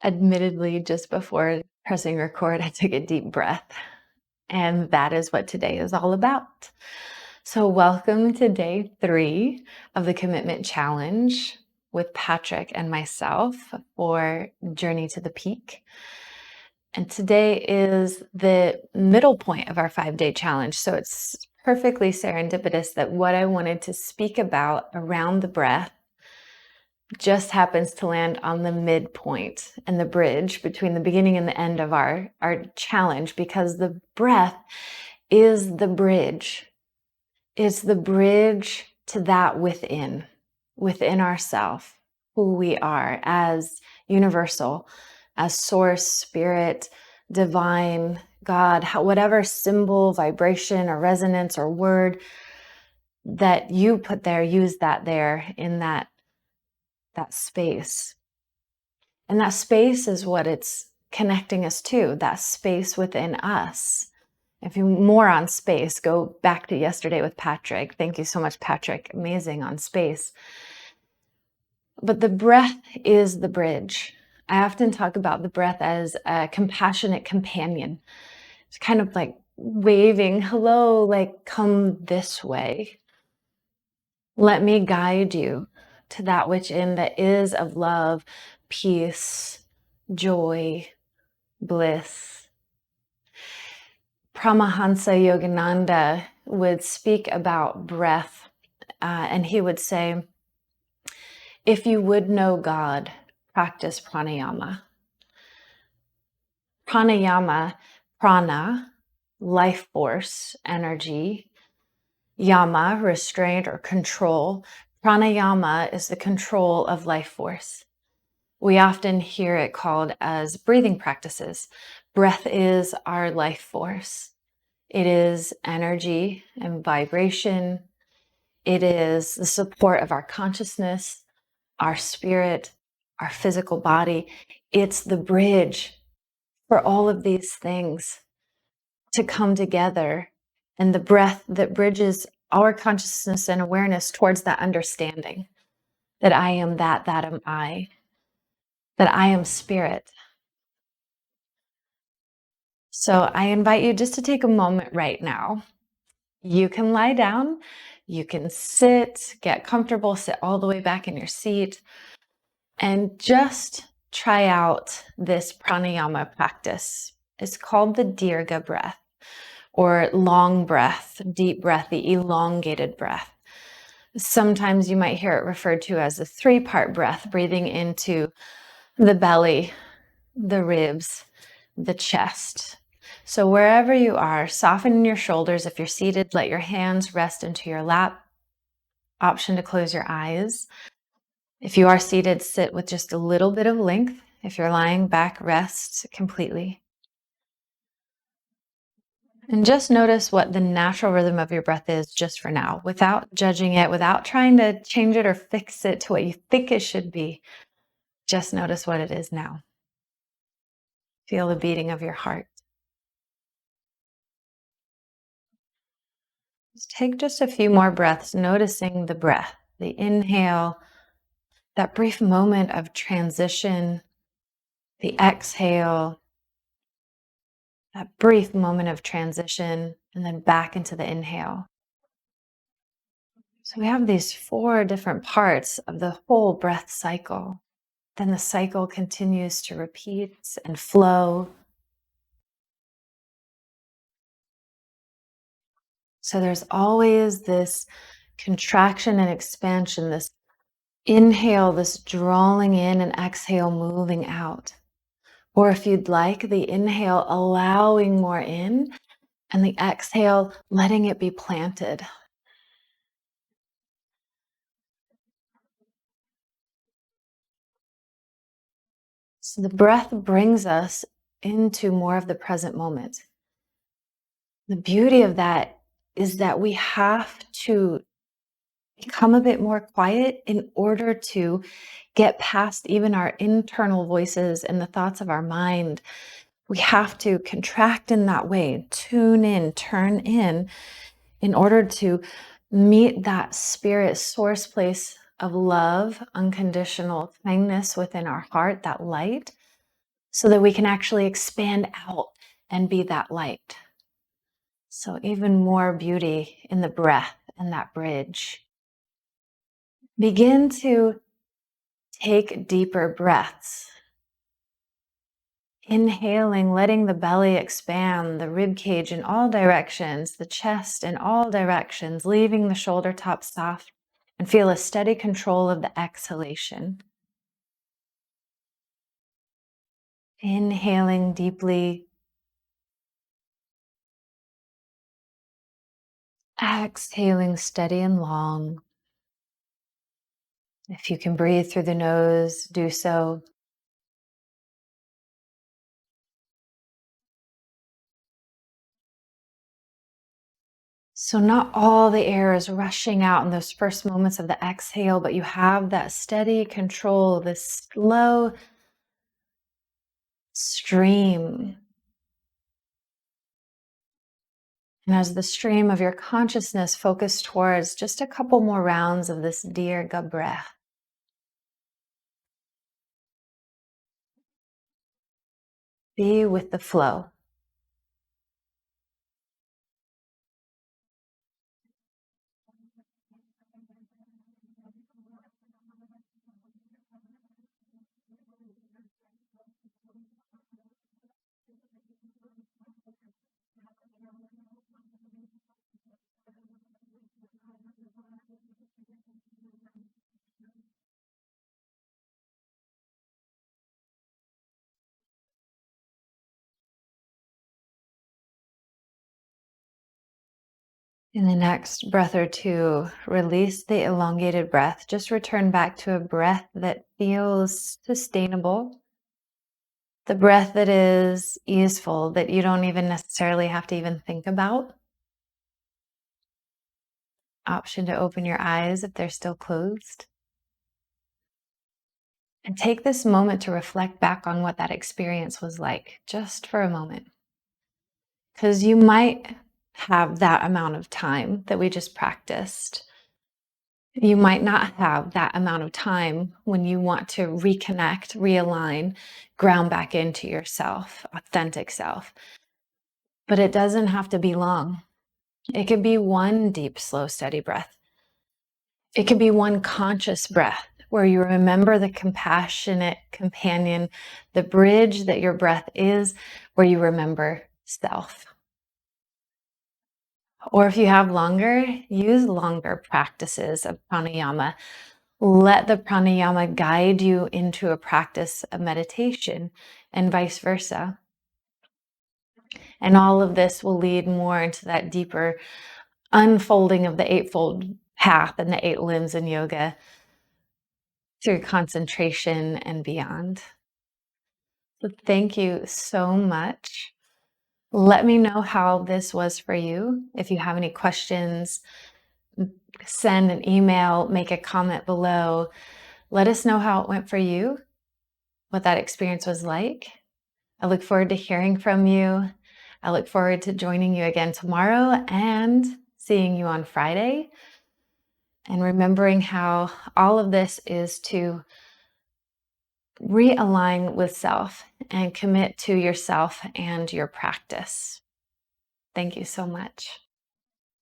Admittedly, just before pressing record, I took a deep breath, and that is what today is all about. So, welcome to day 3 of the Commitment Challenge with Patrick and myself for Journey to the Peak. And today is the middle point of our 5-day challenge. So, it's perfectly serendipitous that what I wanted to speak about around the breath just happens to land on the midpoint and the bridge between the beginning and the end of our challenge, because the breath is the bridge. It's the bridge to that within ourself, who we are as universal, as source, spirit, divine, God, whatever symbol, vibration, or resonance or word that you put there, use that there in that space. And that space is what it's connecting us to, that space within us. If you more on space, go back to yesterday with Patrick. Thank you so much, Patrick. Amazing on space. But the breath is the bridge. I often talk about the breath as a compassionate companion. It's kind of like waving, hello, like come this way. Let me guide you to that which in that is of love, peace, joy, bliss. Paramahansa Yogananda would speak about breath, and he would say, if you would know God, practice pranayama. Pranayama, prana, life force, energy, yama, restraint or control. Pranayama is the control of life force. We often hear it called as breathing practices. Breath is our life force. It is energy and vibration. It is the support of our consciousness, our spirit, our physical body. It's the bridge for all of these things to come together, and the breath that bridges our consciousness and awareness towards that understanding that I am that am I, that I am spirit. So I invite you just to take a moment right now. You can lie down, you can sit, get comfortable, sit all the way back in your seat, and just try out this pranayama practice. It's called the Dirga breath, or long breath, deep breath, the elongated breath. Sometimes you might hear it referred to as a 3-part breath, breathing into the belly, the ribs, the chest. So wherever you are, soften your shoulders. If you're seated, let your hands rest into your lap. Option to close your eyes. If you are seated, sit with just a little bit of length. If you're lying back, rest completely. And just notice what the natural rhythm of your breath is just for now, without judging it, without trying to change it or fix it to what you think it should be. Just notice what it is now. Feel the beating of your heart. Take just a few more breaths, noticing the breath, the inhale, that brief moment of transition, the exhale, that brief moment of transition, and then back into the inhale. So we have these 4 different parts of the whole breath cycle. Then the cycle continues to repeat and flow. So there's always this contraction and expansion, this inhale, this drawing in, and exhale, moving out. Or if you'd like, the inhale allowing more in, and the exhale letting it be planted. So the breath brings us into more of the present moment. The beauty of that is that we have to become a bit more quiet in order to get past even our internal voices and the thoughts of our mind. We have to contract in that way, tune in, turn in order to meet that spirit source place of love, unconditional kindness within our heart, that light, so that we can actually expand out and be that light. So, even more beauty in the breath and that bridge. Begin to take deeper breaths. Inhaling, letting the belly expand, the rib cage in all directions, the chest in all directions, leaving the shoulder top soft, and feel a steady control of the exhalation. Inhaling deeply, exhaling steady and long. If you can breathe through the nose, do so. So, not all the air is rushing out in those first moments of the exhale, but you have that steady control, this slow stream. And as the stream of your consciousness focus towards just a couple more rounds of this Dirga breath, be with the flow. In the next breath or two, release the elongated breath. Just return back to a breath that feels sustainable, the breath that is easeful, that you don't even necessarily have to even think about. Option to open your eyes if they're still closed. And take this moment to reflect back on what that experience was like, just for a moment. Because you might have that amount of time that we just practiced. You might not have that amount of time when you want to reconnect, realign, ground back into yourself, authentic self. But it doesn't have to be long. It could be one deep, slow, steady breath. It could be one conscious breath where you remember the compassionate companion, the bridge that your breath is, where you remember self. Or if you have longer, use longer practices of pranayama. Let the pranayama guide you into a practice of meditation and vice versa. And all of this will lead more into that deeper unfolding of the Eightfold Path and the eight limbs in yoga through concentration and beyond. So thank you so much. Let me know how this was for you. If you have any questions, send an email, make a comment below. Let us know how it went for you, what that experience was like. I look forward to hearing from you. I look forward to joining you again tomorrow and seeing you on Friday. And remembering how all of this is to realign with self and commit to yourself and your practice. Thank you so much.